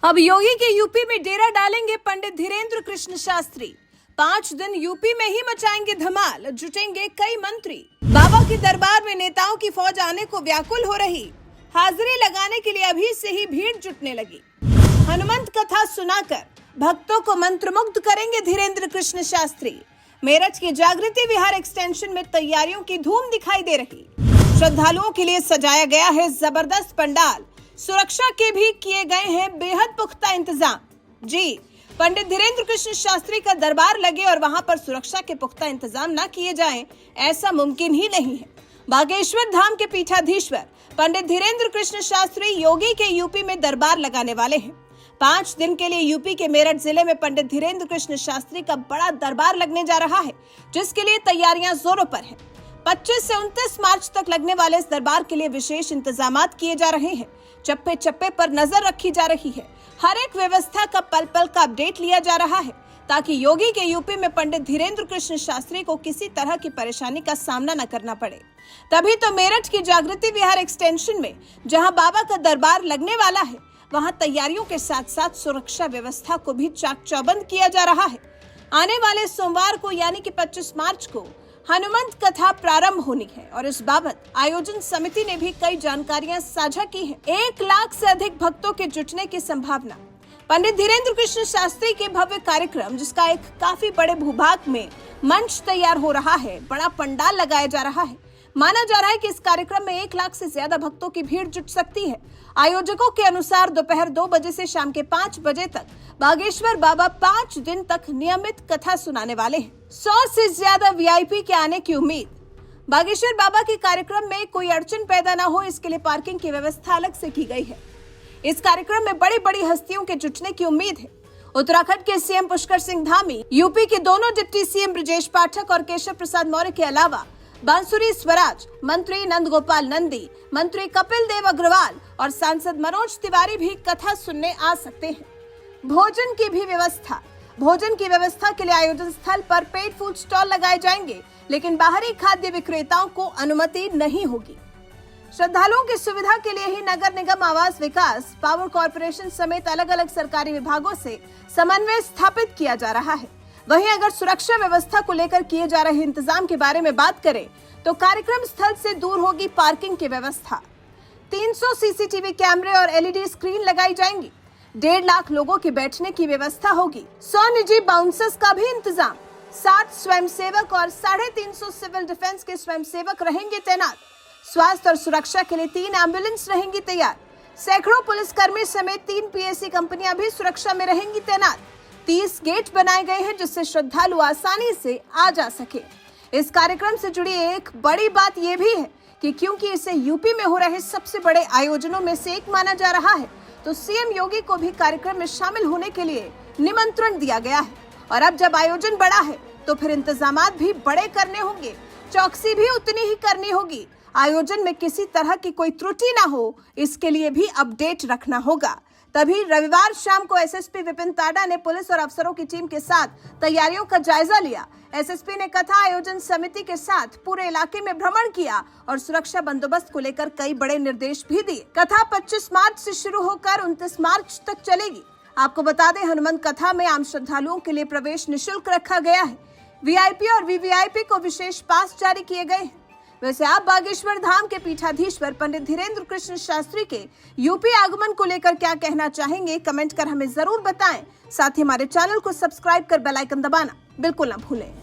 अब योगी के यूपी में डेरा डालेंगे पंडित धीरेन्द्र कृष्ण शास्त्री। 5 दिन यूपी में ही मचाएंगे धमाल, जुटेंगे कई मंत्री। बाबा के दरबार में नेताओं की फौज आने को व्याकुल हो रही, हाजिरी लगाने के लिए अभी से ही भीड़ जुटने लगी। हनुमंत कथा सुनाकर भक्तों को मंत्रमुग्ध करेंगे धीरेन्द्र कृष्ण शास्त्री। मेरठ के जागृति विहार एक्सटेंशन में तैयारियों की धूम दिखाई दे रही। श्रद्धालुओं के लिए सजाया गया है जबरदस्त पंडाल, सुरक्षा के भी किए गए हैं बेहद पुख्ता इंतजाम। जी, पंडित धीरेन्द्र कृष्ण शास्त्री का दरबार लगे और वहां पर सुरक्षा के पुख्ता इंतजाम न किए जाएं, ऐसा मुमकिन ही नहीं है। बागेश्वर धाम के पीठाधीश्वर पंडित धीरेन्द्र कृष्ण शास्त्री योगी के यूपी में दरबार लगाने वाले हैं। 5 दिन के लिए यूपी के मेरठ जिले में पंडित धीरेन्द्र कृष्ण शास्त्री का बड़ा दरबार लगने जा रहा है, जिसके लिए तैयारियां जोरों पर हैं। 25 से 29 मार्च तक लगने वाले इस दरबार के लिए विशेष इंतजामात किए जा रहे हैं। चप्पे चप्पे पर नजर रखी जा रही है। हर एक व्यवस्था का पल पल का अपडेट लिया जा रहा है, ताकि योगी के यूपी में पंडित धीरेन्द्र कृष्ण शास्त्री को किसी तरह की परेशानी का सामना न करना पड़े। तभी तो मेरठ की जागृति विहार एक्सटेंशन में जहां बाबा का दरबार लगने वाला है, वहां तैयारियों के साथ साथ सुरक्षा व्यवस्था को भी चाक चौबंद किया जा रहा है। आने वाले सोमवार को यानी कि 25 मार्च को हनुमंत कथा प्रारंभ होनी है और इस बाबत आयोजन समिति ने भी कई जानकारियां साझा की हैं। 1 लाख से अधिक भक्तों के जुटने की संभावना। पंडित धीरेन्द्र कृष्ण शास्त्री के भव्य कार्यक्रम, जिसका एक काफी बड़े भूभाग में मंच तैयार हो रहा है, बड़ा पंडाल लगाया जा रहा है। माना जा रहा है कि इस कार्यक्रम में 1 लाख से ज्यादा भक्तों की भीड़ जुट सकती है। आयोजकों के अनुसार दोपहर 2 बजे से शाम के 5 बजे तक बागेश्वर बाबा 5 दिन तक नियमित कथा सुनाने वाले हैं। 100 से ज्यादा वीआईपी के आने की उम्मीद। बागेश्वर बाबा के कार्यक्रम में कोई अड़चन पैदा न हो, इसके लिए पार्किंग की व्यवस्था अलग से की गई है। इस कार्यक्रम में बड़ी बड़ी हस्तियों के जुटने की उम्मीद है। उत्तराखंड के सीएम पुष्कर सिंह धामी, यूपी के दोनों डिप्टी सीएम ब्रजेश पाठक और केशव प्रसाद मौर्य के अलावा बांसुरी स्वराज, मंत्री नंद गोपाल नंदी, मंत्री कपिल देव अग्रवाल और सांसद मनोज तिवारी भी कथा सुनने आ सकते हैं। भोजन की भी व्यवस्था। भोजन की व्यवस्था के लिए आयोजन स्थल पर पेड फूड स्टॉल लगाए जाएंगे, लेकिन बाहरी खाद्य विक्रेताओं को अनुमति नहीं होगी। श्रद्धालुओं की सुविधा के लिए ही नगर निगम आवास विकास, पावर कॉर्पोरेशन समेत अलग अलग सरकारी विभागों से समन्वय स्थापित किया जा रहा है। वहीं अगर सुरक्षा व्यवस्था को लेकर किए जा रहे इंतजाम के बारे में बात करें, तो कार्यक्रम स्थल से दूर होगी पार्किंग की व्यवस्था। 300 सीसीटीवी कैमरे और एलईडी स्क्रीन लगाई जाएंगी। 1.5 लाख लोगों के बैठने की व्यवस्था होगी। 100 निजी बाउंसर्स का भी इंतजाम। 7 स्वयंसेवक और 350 सिविल डिफेंस के स्वयंसेवक रहेंगे तैनात। स्वास्थ्य और सुरक्षा के लिए 3 एम्बुलेंस रहेंगी तैयार। सैकड़ों पुलिसकर्मी समेत 3 पीएसी कंपनियां भी सुरक्षा में रहेंगी तैनात। 30 गेट बनाए गए हैं, जिससे श्रद्धालु आसानी से आ जा सके। इस कार्यक्रम से जुड़ी एक बड़ी बात यह भी है कि क्योंकि इसे यूपी में हो रहे सबसे बड़े आयोजनों में से एक माना जा रहा है, तो सीएम योगी को भी कार्यक्रम में शामिल होने के लिए निमंत्रण दिया गया है। और अब जब आयोजन बड़ा है, तो फिर इंतजामात भी बड़े करने होंगे, चौकसी भी उतनी ही करनी होगी। आयोजन में किसी तरह की कोई त्रुटि ना हो, इसके लिए भी अपडेट रखना होगा। तभी रविवार शाम को एसएसपी विपिन ताडा ने पुलिस और अफसरों की टीम के साथ तैयारियों का जायजा लिया। एसएसपी ने कथा आयोजन समिति के साथ पूरे इलाके में भ्रमण किया और सुरक्षा बंदोबस्त को लेकर कई बड़े निर्देश भी दिए। कथा 25 मार्च से शुरू होकर 29 मार्च तक चलेगी। आपको बता दें, हनुमंत कथा में आम श्रद्धालुओं के लिए प्रवेश निःशुल्क रखा गया है। वीआईपी और वीवीआईपी को विशेष पास जारी किए गए हैं। वैसे आप बागेश्वर धाम के पीठाधीश्वर पंडित धीरेन्द्र कृष्ण शास्त्री के यूपी आगमन को लेकर क्या कहना चाहेंगे, कमेंट कर हमें जरूर बताएं। साथ ही हमारे चैनल को सब्सक्राइब कर बेल आइकन दबाना बिल्कुल न भूलें।